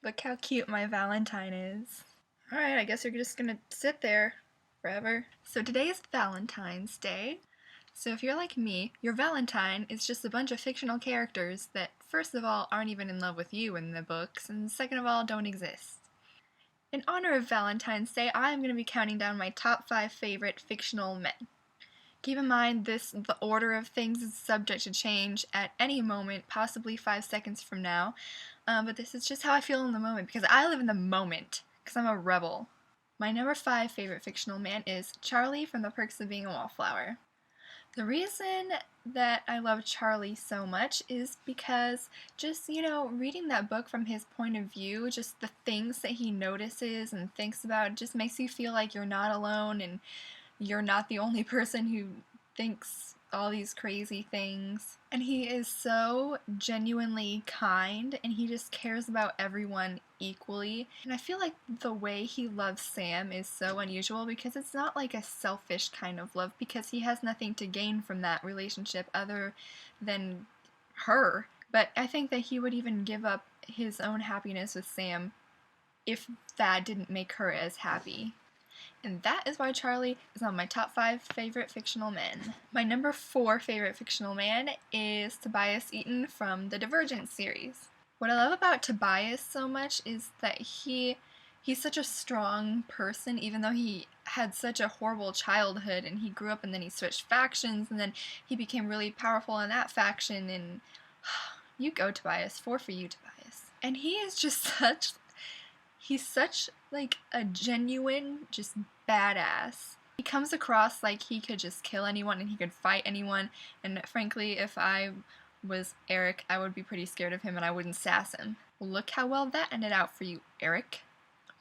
Look how cute my Valentine is. Alright, I guess you're just gonna sit there forever. So today is Valentine's Day. So if you're like me, your Valentine is just a bunch of fictional characters that, first of all, aren't even in love with you in the books, and second of all, don't exist. In honor of Valentine's Day, I'm going to be counting down my top 5 favorite fictional men. Keep in mind, the order of things is subject to change at any moment, possibly 5 seconds from now. But this is just how I feel in the moment, because I live in the moment, because I'm a rebel. My number 5 favorite fictional man is Charlie from The Perks of Being a Wallflower. The reason that I love Charlie so much is because just, reading that book from his point of view, just the things that he notices and thinks about just makes you feel like you're not alone and you're not the only person who thinks all these crazy things. And he is so genuinely kind, and he just cares about everyone equally. And I feel like the way he loves Sam is so unusual because it's not like a selfish kind of love, because he has nothing to gain from that relationship other than her. But I think that he would even give up his own happiness with Sam if that didn't make her as happy. And that is why Charlie is on my top 5 favorite fictional men. My number 4 favorite fictional man is Tobias Eaton from the Divergent series. What I love about Tobias so much is that he's such a strong person, even though he had such a horrible childhood, and he grew up and then he switched factions, and then he became really powerful in that faction, and you go, Tobias. 4 for you, Tobias. And he is just he's such like a genuine, just badass. He comes across like he could just kill anyone and he could fight anyone, and frankly, if I was Eric, I would be pretty scared of him and I wouldn't sass him. Well, look how well that ended out for you, Eric.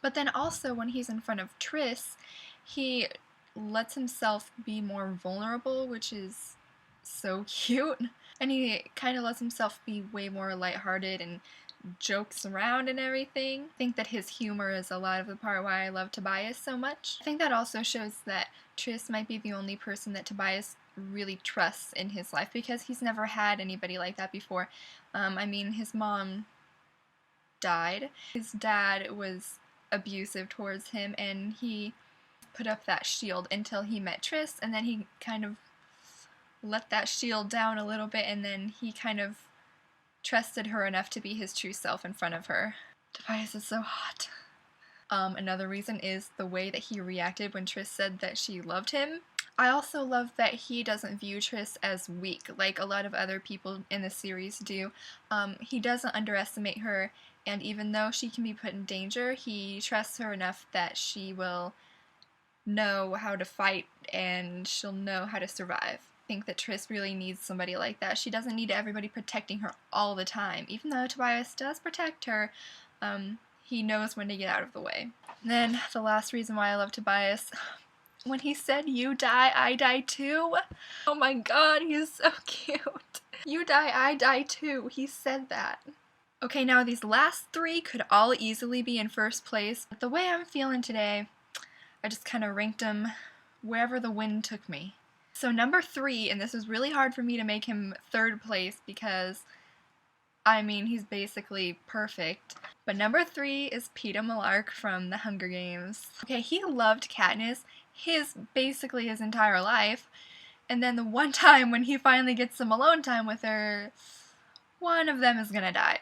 But then also when he's in front of Triss, he lets himself be more vulnerable, which is so cute. And he kind of lets himself be way more lighthearted and jokes around and everything. I think that his humor is a lot of the part why I love Tobias so much. I think that also shows that Triss might be the only person that Tobias really trusts in his life, because he's never had anybody like that before. His mom died. His dad was abusive towards him, and he put up that shield until he met Triss, and then he kind of let that shield down a little bit, and then he kind of trusted her enough to be his true self in front of her. Tobias is so hot. Another reason is the way that he reacted when Triss said that she loved him. I also love that he doesn't view Triss as weak like a lot of other people in the series do. He doesn't underestimate her, and even though she can be put in danger, he trusts her enough that she will know how to fight and she'll know how to survive. I think that Triss really needs somebody like that. She doesn't need everybody protecting her all the time. Even though Tobias does protect her, he knows when to get out of the way. And then the last reason why I love Tobias, when he said, "You die, I die too." Oh my god, he's so cute. You die, I die too. He said that. Okay, now these last 3 could all easily be in first place, but the way I'm feeling today, I just kind of ranked them wherever the wind took me. So number 3, and this was really hard for me to make him 3rd place because, he's basically perfect. But number 3 is Peeta Mellark from The Hunger Games. Okay, he loved Katniss basically his entire life, and then the one time when he finally gets some alone time with her, one of them is gonna die.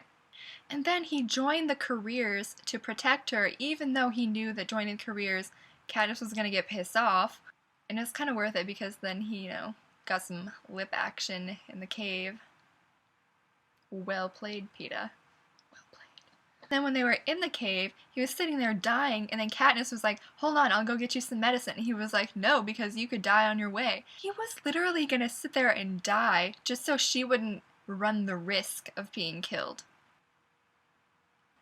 And then he joined the careers to protect her, even though he knew that joining careers, Katniss was gonna get pissed off. And it's kind of worth it because then he, got some lip action in the cave. Well played, Peeta. Well played. Then when they were in the cave, he was sitting there dying, and then Katniss was like, "Hold on, I'll go get you some medicine." And he was like, "No, because you could die on your way." He was literally gonna sit there and die just so she wouldn't run the risk of being killed.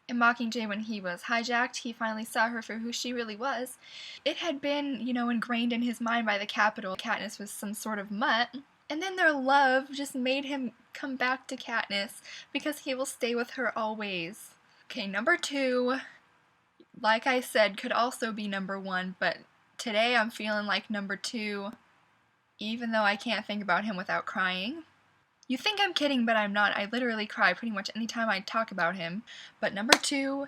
In Mockingjay, when he was hijacked, he finally saw her for who she really was. It had been, ingrained in his mind by the Capitol. Katniss was some sort of mutt. And then their love just made him come back to Katniss because he will stay with her always. Okay, number 2, like I said, could also be number 1, but today I'm feeling like number 2, even though I can't think about him without crying. You think I'm kidding, but I'm not. I literally cry pretty much anytime I talk about him. But number 2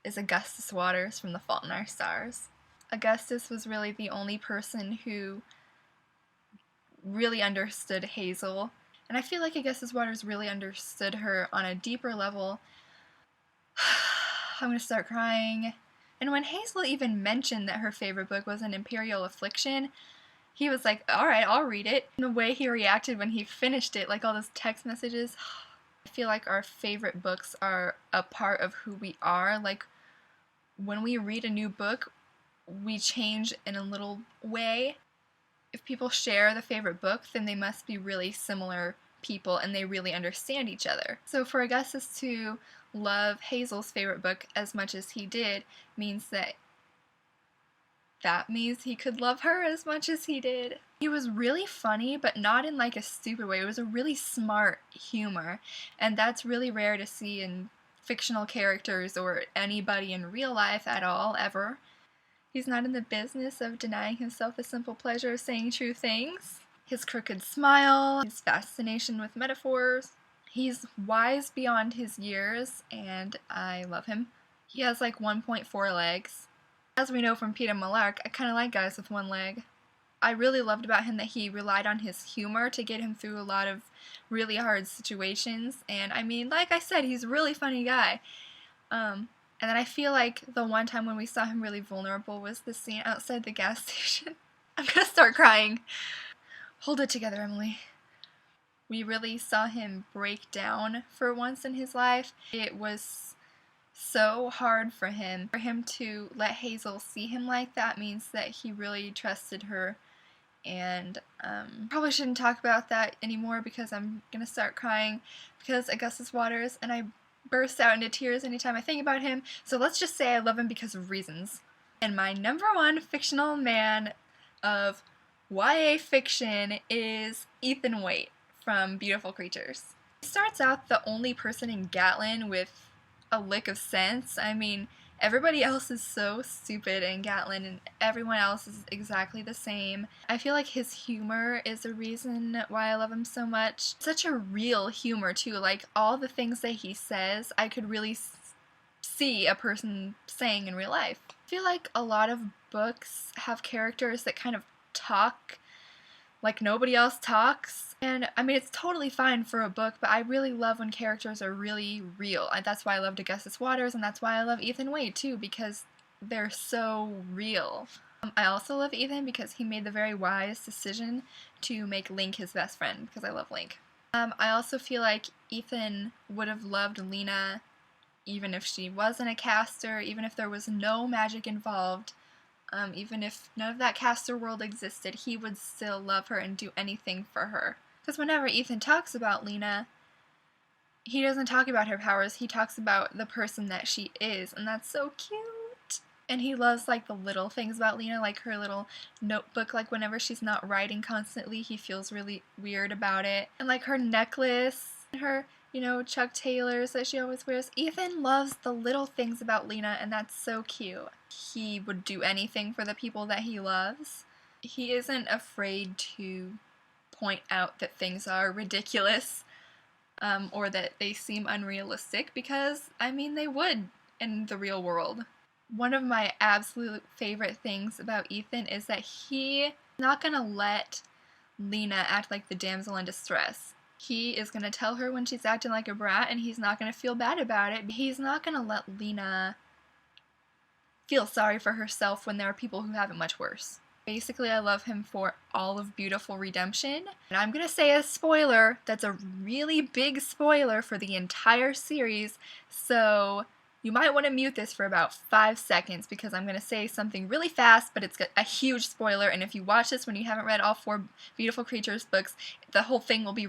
is Augustus Waters from The Fault in Our Stars. Augustus was really the only person who really understood Hazel, and I feel like Augustus Waters really understood her on a deeper level. I'm gonna start crying. And when Hazel even mentioned that her favorite book was An Imperial Affliction, he was like, alright, I'll read it. And the way he reacted when he finished it, like all those text messages, I feel like our favorite books are a part of who we are. Like, when we read a new book, we change in a little way. If people share the favorite book, then they must be really similar people and they really understand each other. So for Augustus to love Hazel's favorite book as much as he did means that means he could love her as much as he did. He was really funny, but not in like a stupid way. It was a really smart humor, and that's really rare to see in fictional characters or anybody in real life at all, ever. He's not in the business of denying himself the simple pleasure of saying true things. His crooked smile, his fascination with metaphors. He's wise beyond his years, and I love him. He has like 1.4 legs. As we know from Peter Malark, I kind of like guys with one leg. I really loved about him that he relied on his humor to get him through a lot of really hard situations, and I mean, like I said, he's a really funny guy. And then I feel like the one time when we saw him really vulnerable was the scene outside the gas station. I'm gonna start crying. Hold it together, Emily. We really saw him break down for once in his life. It was so hard for him. For him to let Hazel see him like that means that he really trusted her. And probably shouldn't talk about that anymore because I'm gonna start crying because Augustus Waters, and I burst out into tears anytime I think about him, so let's just say I love him because of reasons. And my number one fictional man of YA fiction is Ethan Waite from Beautiful Creatures. He starts out the only person in Gatlin with a lick of sense. I mean, everybody else is so stupid in Gatlin, and everyone else is exactly the same. I feel like his humor is the reason why I love him so much. Such a real humor, too. Like, all the things that he says, I could really see a person saying in real life. I feel like a lot of books have characters that kind of talk like nobody else talks. And I mean, it's totally fine for a book, but I really love when characters are really real. And that's why I loved Augustus Waters, and that's why I love Ethan Waite too, because they're so real. I also love Ethan because he made the very wise decision to make Link his best friend, because I love Link. I also feel like Ethan would have loved Lena even if she wasn't a caster, even if there was no magic involved. Even if none of that caster world existed, he would still love her and do anything for her. Because whenever Ethan talks about Lena, he doesn't talk about her powers, he talks about the person that she is, and that's so cute. And he loves, like, the little things about Lena, like her little notebook, like whenever she's not writing constantly, he feels really weird about it. And like her necklace, and her, you know, Chuck Taylors that she always wears. Ethan loves the little things about Lena, and that's so cute. He would do anything for the people that he loves. He isn't afraid to point out that things are ridiculous, or that they seem unrealistic, because, I mean, they would in the real world. One of my absolute favorite things about Ethan is that he's not gonna let Lena act like the damsel in distress. He is going to tell her when she's acting like a brat, and he's not going to feel bad about it. He's not going to let Lena feel sorry for herself when there are people who have it much worse. Basically, I love him for all of Beautiful Redemption. And I'm going to say a spoiler that's a really big spoiler for the entire series, so you might want to mute this for about 5 seconds because I'm going to say something really fast, but it's a huge spoiler, and if you watch this when you haven't read all 4 Beautiful Creatures books, the whole thing will be